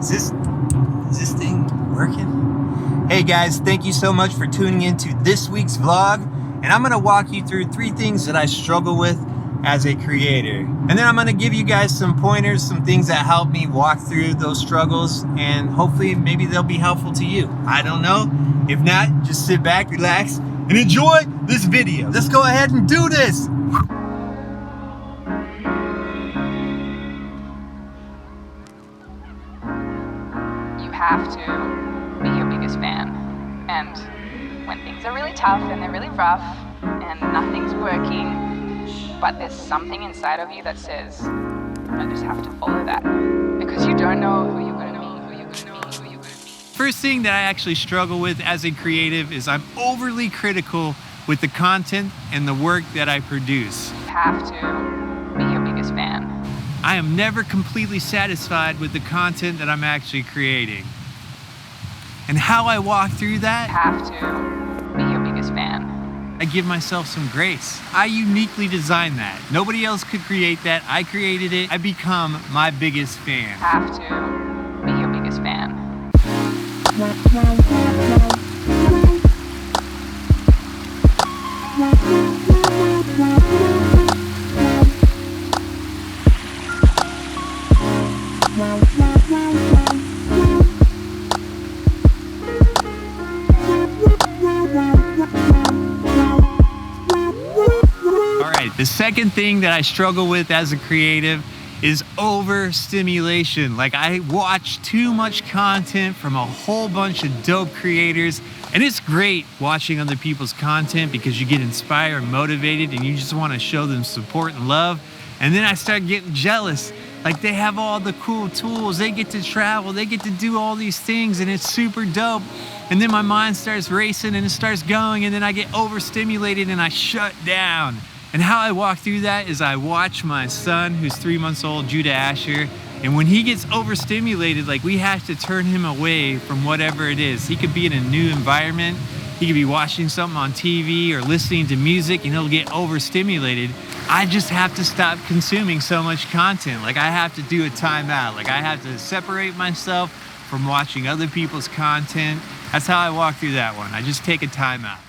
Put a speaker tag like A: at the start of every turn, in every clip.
A: Is this thing working? Hey guys, thank you so much for tuning into this week's vlog. And I'm gonna walk you through 3 things that I struggle with as a creator. And then I'm gonna give you guys some pointers, some things that help me walk through those struggles, and hopefully maybe they'll be helpful to you. I don't know. If not, just sit back, relax, and enjoy this video. Let's go ahead and do this.
B: You have to be your biggest fan. And when things are really tough and they're really rough and nothing's working, but there's something inside of you that says, I just have to follow that. Because you don't know who you're gonna be.
A: First thing that I actually struggle with as a creative is I'm overly critical with the content and the work that I produce.
B: You have to be your biggest fan.
A: I am never completely satisfied with the content that I'm actually creating. And how I walk through that,
B: You have to be your biggest fan.
A: I give myself some grace. I uniquely designed that. Nobody else could create that. I created it. I become my biggest fan.
B: You have to be your biggest fan.
A: The second thing that I struggle with as a creative is overstimulation. Like, I watch too much content from a whole bunch of dope creators, and it's great watching other people's content because you get inspired and motivated and you just want to show them support and love. And then I start getting jealous. Like, they have all the cool tools, they get to travel, they get to do all these things, and it's super dope. And then my mind starts racing and it starts going, and then I get overstimulated and I shut down. And how I walk through that is I watch my son, who's 3 months old, Judah Asher, and when he gets overstimulated, like, we have to turn him away from whatever it is. He could be in a new environment, he could be watching something on TV or listening to music, and he'll get overstimulated. I just have to stop consuming so much content. Like, I have to do a timeout. Like, I have to separate myself from watching other people's content. That's how I walk through that one. I just take a timeout.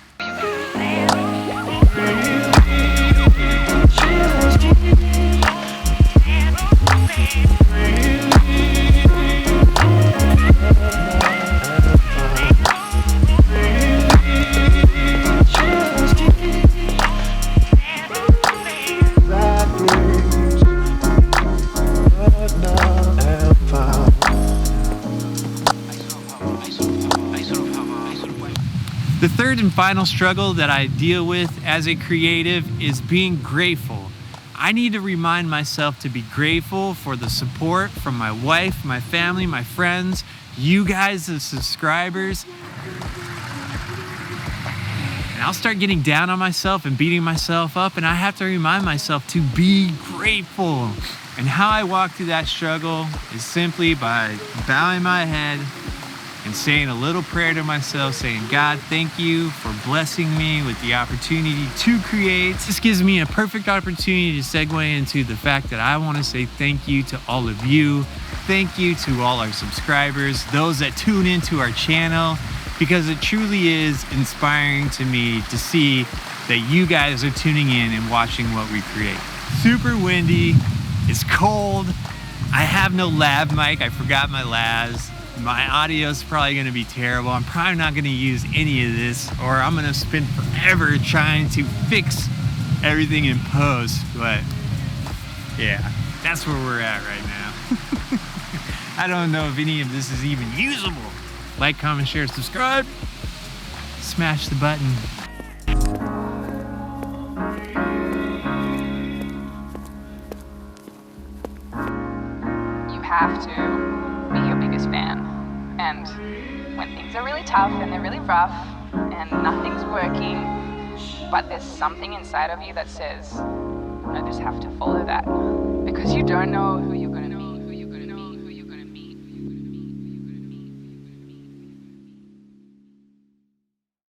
A: The third and final struggle that I deal with as a creative is being grateful. I need to remind myself to be grateful for the support from my wife, my family, my friends, you guys, the subscribers. And I'll start getting down on myself and beating myself up, and I have to remind myself to be grateful. And how I walk through that struggle is simply by bowing my head and saying a little prayer to myself, saying, God, thank you for blessing me with the opportunity to create. This gives me a perfect opportunity to segue into the fact that I want to say thank you to all of you. Thank you to all our subscribers, those that tune into our channel, because it truly is inspiring to me to see that you guys are tuning in and watching what we create. Super windy, it's cold. I have no lav mic, I forgot my lavs. My audio is probably going to be terrible. I'm probably not going to use any of this, or I'm going to spend forever trying to fix everything in post. But yeah, that's where we're at right now. I don't know if any of this is even usable. Like, comment, share, subscribe. Smash the button.
B: You have to be your biggest fan. And when things are really tough and they're really rough and nothing's working, but there's something inside of you that says, I just have to follow that. Because you don't know who